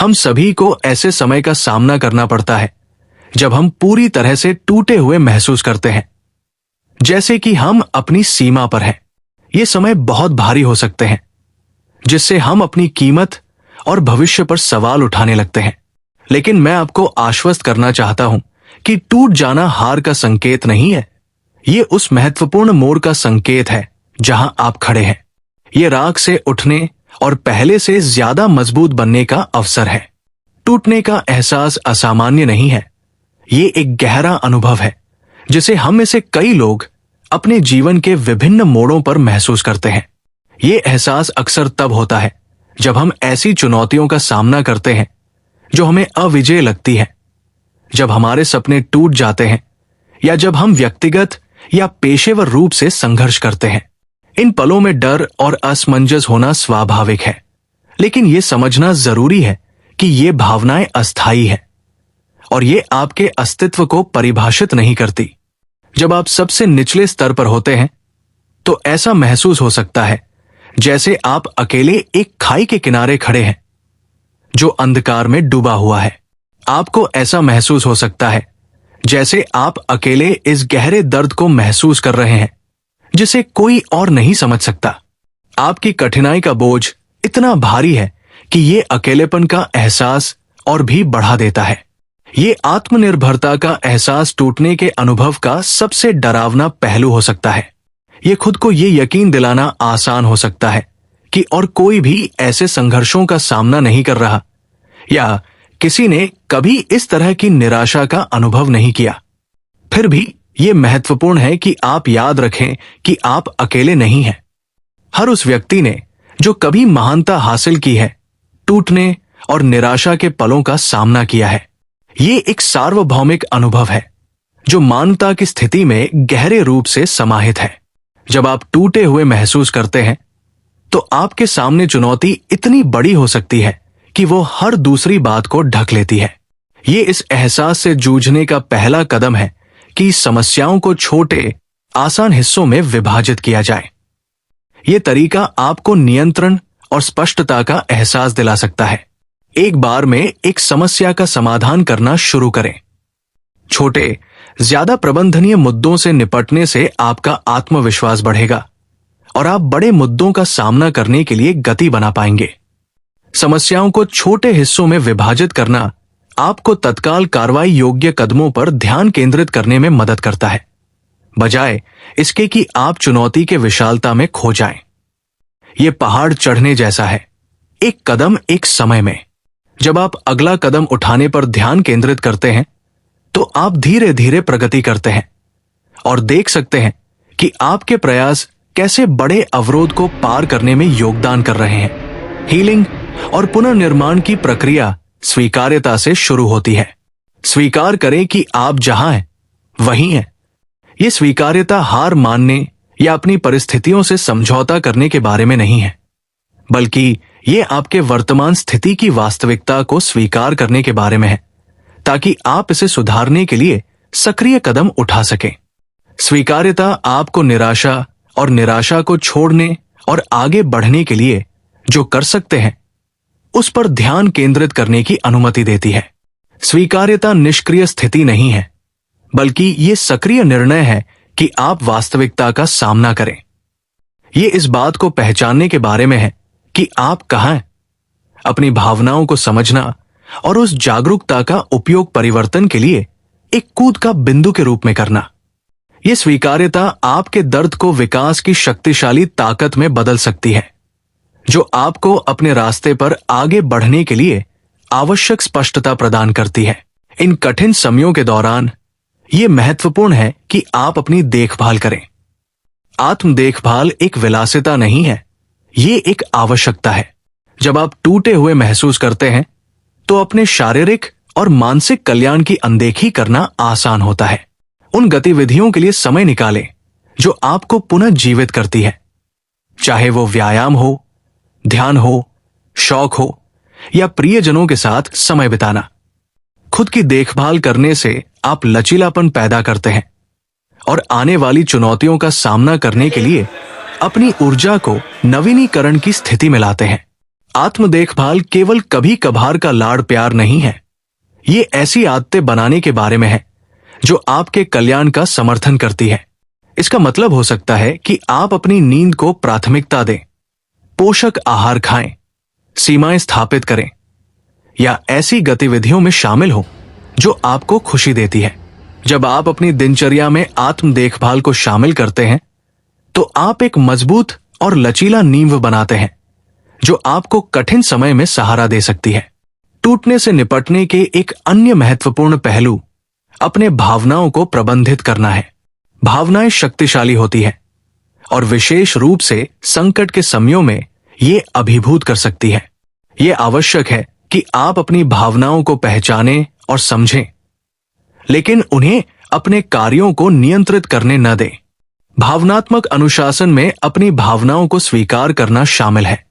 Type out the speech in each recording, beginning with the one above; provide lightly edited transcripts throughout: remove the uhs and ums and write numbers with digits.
हम सभी को ऐसे समय का सामना करना पड़ता है जब हम पूरी तरह से टूटे हुए महसूस करते हैं, जैसे कि हम अपनी सीमा पर हैं। ये समय बहुत भारी हो सकते हैं, जिससे हम अपनी कीमत और भविष्य पर सवाल उठाने लगते हैं। लेकिन मैं आपको आश्वस्त करना चाहता हूं कि टूट जाना हार का संकेत नहीं है। ये उस महत्वपूर्ण मोड़ का संकेत है जहां आप खड़े हैं। ये राख से उठने और पहले से ज्यादा मजबूत बनने का अवसर है। टूटने का एहसास असामान्य नहीं है। ये एक गहरा अनुभव है जिसे हम में से कई लोग अपने जीवन के विभिन्न मोड़ों पर महसूस करते हैं। ये एहसास अक्सर तब होता है जब हम ऐसी चुनौतियों का सामना करते हैं जो हमें अविजेय लगती है, जब हमारे सपने टूट जाते हैं या जब हम व्यक्तिगत या पेशेवर रूप से संघर्ष करते हैं। इन पलों में डर और असमंजस होना स्वाभाविक है, लेकिन यह समझना जरूरी है कि ये भावनाएं अस्थायी है और ये आपके अस्तित्व को परिभाषित नहीं करती। जब आप सबसे निचले स्तर पर होते हैं तो ऐसा महसूस हो सकता है जैसे आप अकेले एक खाई के किनारे खड़े हैं जो अंधकार में डूबा हुआ है। आपको ऐसा महसूस हो सकता है जैसे आप अकेले इस गहरे दर्द को महसूस कर रहे हैं जिसे कोई और नहीं समझ सकता। आपकी कठिनाई का बोझ इतना भारी है कि ये अकेलेपन का एहसास और भी बढ़ा देता है। ये आत्मनिर्भरता का एहसास टूटने के अनुभव का सबसे डरावना पहलू हो सकता है। ये खुद को ये यकीन दिलाना आसान हो सकता है कि और कोई भी ऐसे संघर्षों का सामना नहीं कर रहा या किसी ने कभी इस तरह की निराशा का अनुभव नहीं किया। फिर भी ये महत्वपूर्ण है कि आप याद रखें कि आप अकेले नहीं हैं। हर उस व्यक्ति ने जो कभी महानता हासिल की है, टूटने और निराशा के पलों का सामना किया है। ये एक सार्वभौमिक अनुभव है जो मानवता की स्थिति में गहरे रूप से समाहित है। जब आप टूटे हुए महसूस करते हैं तो आपके सामने चुनौती इतनी बड़ी हो सकती है कि वो हर दूसरी बात को ढक लेती है। ये इस एहसास से जूझने का पहला कदम है कि समस्याओं को छोटे, आसान हिस्सों में विभाजित किया जाए। ये तरीका आपको नियंत्रण और स्पष्टता का एहसास दिला सकता है। एक बार में एक समस्या का समाधान करना शुरू करें। छोटे, ज्यादा प्रबंधनीय मुद्दों से निपटने से आपका आत्मविश्वास बढ़ेगा और आप बड़े मुद्दों का सामना करने के लिए गति बना पाएंगे। समस्याओं को छोटे हिस्सों में विभाजित करना आपको तत्काल कार्रवाई योग्य कदमों पर ध्यान केंद्रित करने में मदद करता है, बजाय इसके कि आप चुनौती के विशालता में खो जाएं। यह पहाड़ चढ़ने जैसा है, एक कदम एक समय में। जब आप अगला कदम उठाने पर ध्यान केंद्रित करते हैं तो आप धीरे धीरे प्रगति करते हैं और देख सकते हैं कि आपके प्रयास कैसे बड़े अवरोध को पार करने में योगदान कर रहे हैं। हीलिंग और पुनर्निर्माण की प्रक्रिया स्वीकार्यता से शुरू होती है। स्वीकार करें कि आप जहां हैं वहीं हैं। यह स्वीकार्यता हार मानने या अपनी परिस्थितियों से समझौता करने के बारे में नहीं है, बल्कि यह आपके वर्तमान स्थिति की वास्तविकता को स्वीकार करने के बारे में है, ताकि आप इसे सुधारने के लिए सक्रिय कदम उठा सकें। स्वीकार्यता आपको निराशा और निराशा को छोड़ने और आगे बढ़ने के लिए जो कर सकते हैं उस पर ध्यान केंद्रित करने की अनुमति देती है। स्वीकार्यता निष्क्रिय स्थिति नहीं है, बल्कि यह सक्रिय निर्णय है कि आप वास्तविकता का सामना करें। यह इस बात को पहचानने के बारे में है कि आप कहां हैं, अपनी भावनाओं को समझना और उस जागरूकता का उपयोग परिवर्तन के लिए एक कूद का बिंदु के रूप में करना। यह स्वीकार्यता आपके दर्द को विकास की शक्तिशाली ताकत में बदल सकती है, जो आपको अपने रास्ते पर आगे बढ़ने के लिए आवश्यक स्पष्टता प्रदान करती है। इन कठिन समयों के दौरान यह महत्वपूर्ण है कि आप अपनी देखभाल करें। आत्म देखभाल एक विलासिता नहीं है, ये एक आवश्यकता है। जब आप टूटे हुए महसूस करते हैं तो अपने शारीरिक और मानसिक कल्याण की अनदेखी करना आसान होता है। उन गतिविधियों के लिए समय निकालें जो आपको पुनः जीवित करती है, चाहे वो व्यायाम हो, ध्यान हो, शौक हो या प्रियजनों के साथ समय बिताना। खुद की देखभाल करने से आप लचीलापन पैदा करते हैं और आने वाली चुनौतियों का सामना करने के लिए अपनी ऊर्जा को नवीनीकरण की स्थिति में लाते हैं। आत्म देखभाल केवल कभी कभार का लाड़ प्यार नहीं है। ये ऐसी आदतें बनाने के बारे में है जो आपके कल्याण का समर्थन करती है। इसका मतलब हो सकता है कि आप अपनी नींद को प्राथमिकता दें, पोषक आहार खाएं, सीमाएं स्थापित करें या ऐसी गतिविधियों में शामिल हो जो आपको खुशी देती है। जब आप अपनी दिनचर्या में आत्म देखभाल को शामिल करते हैं तो आप एक मजबूत और लचीला नींव बनाते हैं जो आपको कठिन समय में सहारा दे सकती है। टूटने से निपटने के एक अन्य महत्वपूर्ण पहलू अपने भावनाओं को प्रबंधित करना है। भावनाएं शक्तिशाली होती है और विशेष रूप से संकट के समयों में ये अभिभूत कर सकती है। ये आवश्यक है कि आप अपनी भावनाओं को पहचानें और समझें, लेकिन उन्हें अपने कार्यों को नियंत्रित करने न दें। भावनात्मक अनुशासन में अपनी भावनाओं को स्वीकार करना शामिल है,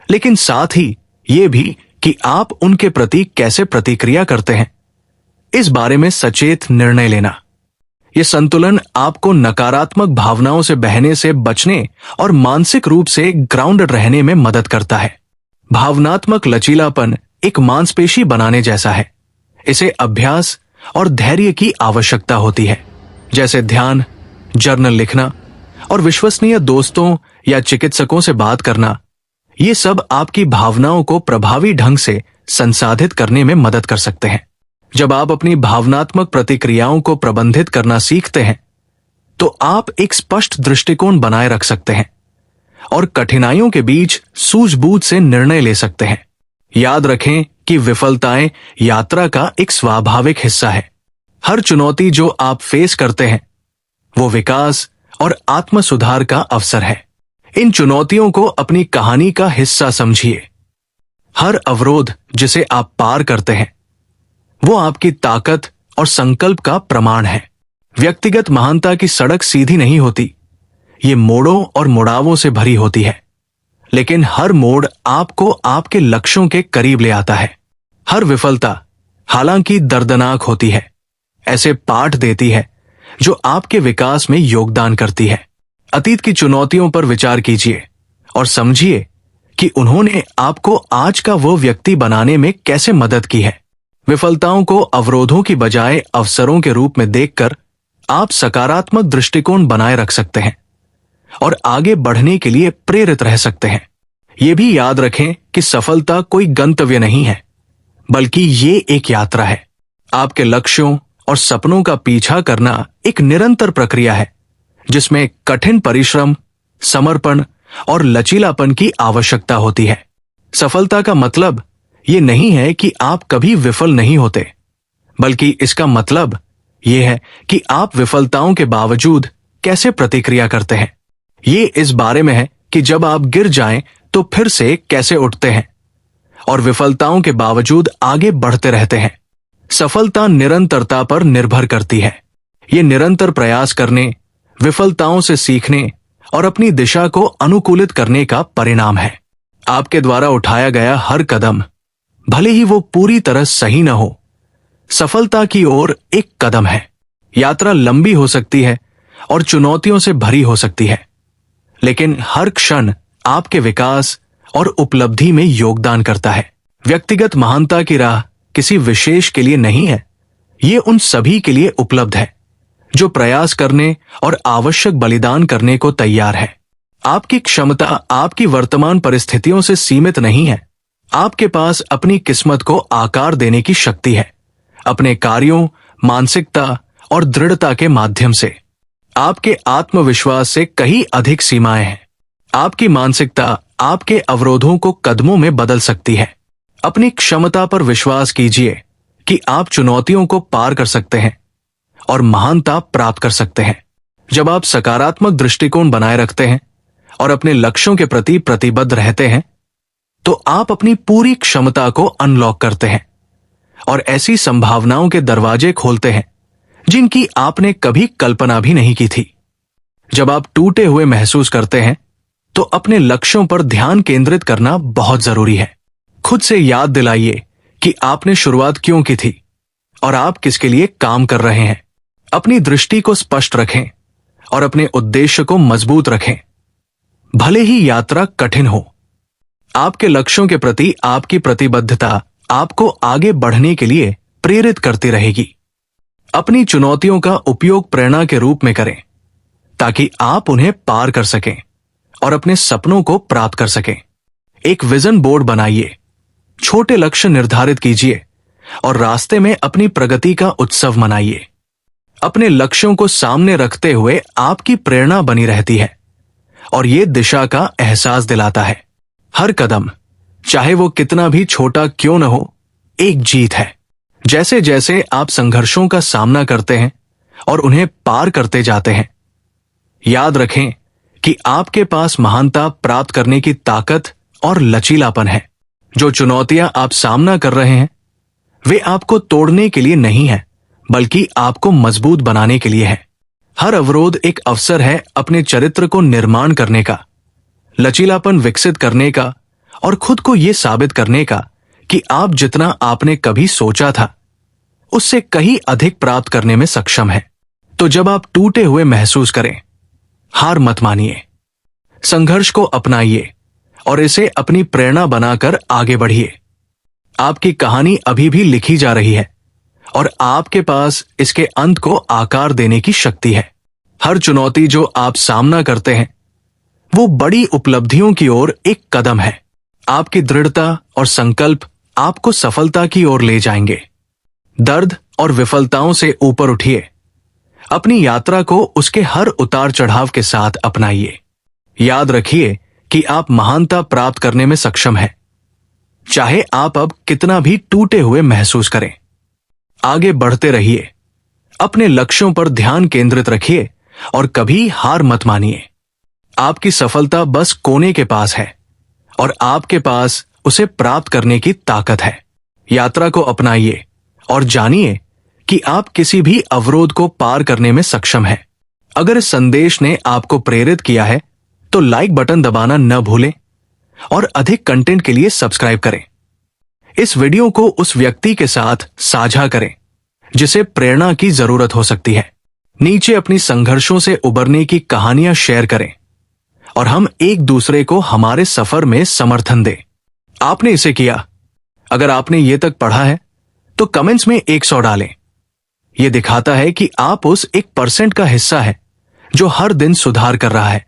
लेकिन साथ ही ये भी कि आप उनके प्रति कैसे प्रतिक्रिया करते हैं, इस बारे में सचेत निर्णय लेना। यह संतुलन आपको नकारात्मक भावनाओं से बहने से बचने और मानसिक रूप से ग्राउंडेड रहने में मदद करता है। भावनात्मक लचीलापन एक मांसपेशी बनाने जैसा है। इसे अभ्यास और धैर्य की आवश्यकता होती है, जैसे ध्यान, जर्नल लिखना और विश्वसनीय दोस्तों या चिकित्सकों से बात करना। ये सब आपकी भावनाओं को प्रभावी ढंग से संसाधित करने में मदद कर सकते हैं। जब आप अपनी भावनात्मक प्रतिक्रियाओं को प्रबंधित करना सीखते हैं तो आप एक स्पष्ट दृष्टिकोण बनाए रख सकते हैं और कठिनाइयों के बीच सूझबूझ से निर्णय ले सकते हैं। याद रखें कि विफलताएं यात्रा का एक स्वाभाविक हिस्सा है। हर चुनौती जो आप फेस करते हैं वो विकास और आत्म सुधार का अवसर है। इन चुनौतियों को अपनी कहानी का हिस्सा समझिए। हर अवरोध जिसे आप पार करते हैं वो आपकी ताकत और संकल्प का प्रमाण है। व्यक्तिगत महानता की सड़क सीधी नहीं होती, ये मोड़ों और मुड़ावों से भरी होती है, लेकिन हर मोड़ आपको आपके लक्ष्यों के करीब ले आता है। हर विफलता, हालांकि दर्दनाक होती है, ऐसे पाठ देती है जो आपके विकास में योगदान करती है। अतीत की चुनौतियों पर विचार कीजिए और समझिए कि उन्होंने आपको आज का वो व्यक्ति बनाने में कैसे मदद की है। विफलताओं को अवरोधों की बजाय अवसरों के रूप में देखकर आप सकारात्मक दृष्टिकोण बनाए रख सकते हैं और आगे बढ़ने के लिए प्रेरित रह सकते हैं। ये भी याद रखें कि सफलता कोई गंतव्य नहीं है, बल्कि ये एक यात्रा है। आपके लक्ष्यों और सपनों का पीछा करना एक निरंतर प्रक्रिया है जिसमें कठिन परिश्रम, समर्पण और लचीलापन की आवश्यकता होती है। सफलता का मतलब ये नहीं है कि आप कभी विफल नहीं होते, बल्कि इसका मतलब ये है कि आप विफलताओं के बावजूद कैसे प्रतिक्रिया करते हैं। ये इस बारे में है कि जब आप गिर जाएं तो फिर से कैसे उठते हैं और विफलताओं के बावजूद आगे बढ़ते रहते हैं। सफलता निरंतरता पर निर्भर करती है। ये निरंतर प्रयास करने, विफलताओं से सीखने और अपनी दिशा को अनुकूलित करने का परिणाम है। आपके द्वारा उठाया गया हर कदम, भले ही वो पूरी तरह सही न हो, सफलता की ओर एक कदम है। यात्रा लंबी हो सकती है और चुनौतियों से भरी हो सकती है, लेकिन हर क्षण आपके विकास और उपलब्धि में योगदान करता है। व्यक्तिगत महानता की राह किसी विशेष के लिए नहीं है, ये उन सभी के लिए उपलब्ध है जो प्रयास करने और आवश्यक बलिदान करने को तैयार है। आपकी क्षमता आपकी वर्तमान परिस्थितियों से सीमित नहीं है। आपके पास अपनी किस्मत को आकार देने की शक्ति है, अपने कार्यों, मानसिकता और दृढ़ता के माध्यम से। आपके आत्मविश्वास से कहीं अधिक सीमाएं हैं। आपकी मानसिकता आपके अवरोधों को कदमों में बदल सकती है। अपनी क्षमता पर विश्वास कीजिए कि आप चुनौतियों को पार कर सकते हैं और महानता प्राप्त कर सकते हैं। जब आप सकारात्मक दृष्टिकोण बनाए रखते हैं और अपने लक्ष्यों के प्रति प्रतिबद्ध रहते हैं तो आप अपनी पूरी क्षमता को अनलॉक करते हैं और ऐसी संभावनाओं के दरवाजे खोलते हैं जिनकी आपने कभी कल्पना भी नहीं की थी। जब आप टूटे हुए महसूस करते हैं तो अपने लक्ष्यों पर ध्यान केंद्रित करना बहुत जरूरी है। खुद से याद दिलाइए कि आपने शुरुआत क्यों की थी और आप किसके लिए काम कर रहे हैं। अपनी दृष्टि को स्पष्ट रखें और अपने उद्देश्य को मजबूत रखें। भले ही यात्रा कठिन हो, आपके लक्ष्यों के प्रति आपकी प्रतिबद्धता आपको आगे बढ़ने के लिए प्रेरित करती रहेगी। अपनी चुनौतियों का उपयोग प्रेरणा के रूप में करें ताकि आप उन्हें पार कर सकें और अपने सपनों को प्राप्त कर सकें। एक विजन बोर्ड बनाइए, छोटे लक्ष्य निर्धारित कीजिए और रास्ते में अपनी प्रगति का उत्सव मनाइए। अपने लक्ष्यों को सामने रखते हुए आपकी प्रेरणा बनी रहती है और ये दिशा का एहसास दिलाता है। हर कदम, चाहे वो कितना भी छोटा क्यों न हो, एक जीत है। जैसे जैसे आप संघर्षों का सामना करते हैं और उन्हें पार करते जाते हैं, याद रखें कि आपके पास महानता प्राप्त करने की ताकत और लचीलापन है। जो चुनौतियां आप सामना कर रहे हैं वे आपको तोड़ने के लिए नहीं है, बल्कि आपको मजबूत बनाने के लिए है। हर अवरोध एक अवसर है अपने चरित्र को निर्माण करने का, लचीलापन विकसित करने का और खुद को यह साबित करने का कि आप जितना आपने कभी सोचा था उससे कहीं अधिक प्राप्त करने में सक्षम है। तो जब आप टूटे हुए महसूस करें, हार मत मानिए, संघर्ष को अपनाइए और इसे अपनी प्रेरणा बनाकर आगे बढ़िए। आपकी कहानी अभी भी लिखी जा रही है और आपके पास इसके अंत को आकार देने की शक्ति है। हर चुनौती जो आप सामना करते हैं वो बड़ी उपलब्धियों की ओर एक कदम है। आपकी दृढ़ता और संकल्प आपको सफलता की ओर ले जाएंगे। दर्द और विफलताओं से ऊपर उठिए, अपनी यात्रा को उसके हर उतार चढ़ाव के साथ अपनाइए। याद रखिए कि आप महानता प्राप्त करने में सक्षम हैं, चाहे आप अब कितना भी टूटे हुए महसूस करें। आगे बढ़ते रहिए, अपने लक्ष्यों पर ध्यान केंद्रित रखिए और कभी हार मत मानिए। आपकी सफलता बस कोने के पास है और आपके पास उसे प्राप्त करने की ताकत है। यात्रा को अपनाइए और जानिए कि आप किसी भी अवरोध को पार करने में सक्षम हैं। अगर इस संदेश ने आपको प्रेरित किया है तो लाइक बटन दबाना न भूलें और अधिक कंटेंट के लिए सब्सक्राइब करें। इस वीडियो को उस व्यक्ति के साथ साझा करें जिसे प्रेरणा की जरूरत हो सकती है। नीचे अपनी संघर्षों से उबरने की कहानियां शेयर करें और हम एक दूसरे को हमारे सफर में समर्थन दें। आपने इसे किया। अगर आपने ये तक पढ़ा है तो कमेंट्स में 100 डालें। यह दिखाता है कि आप उस 1% का हिस्सा है जो हर दिन सुधार कर रहा है।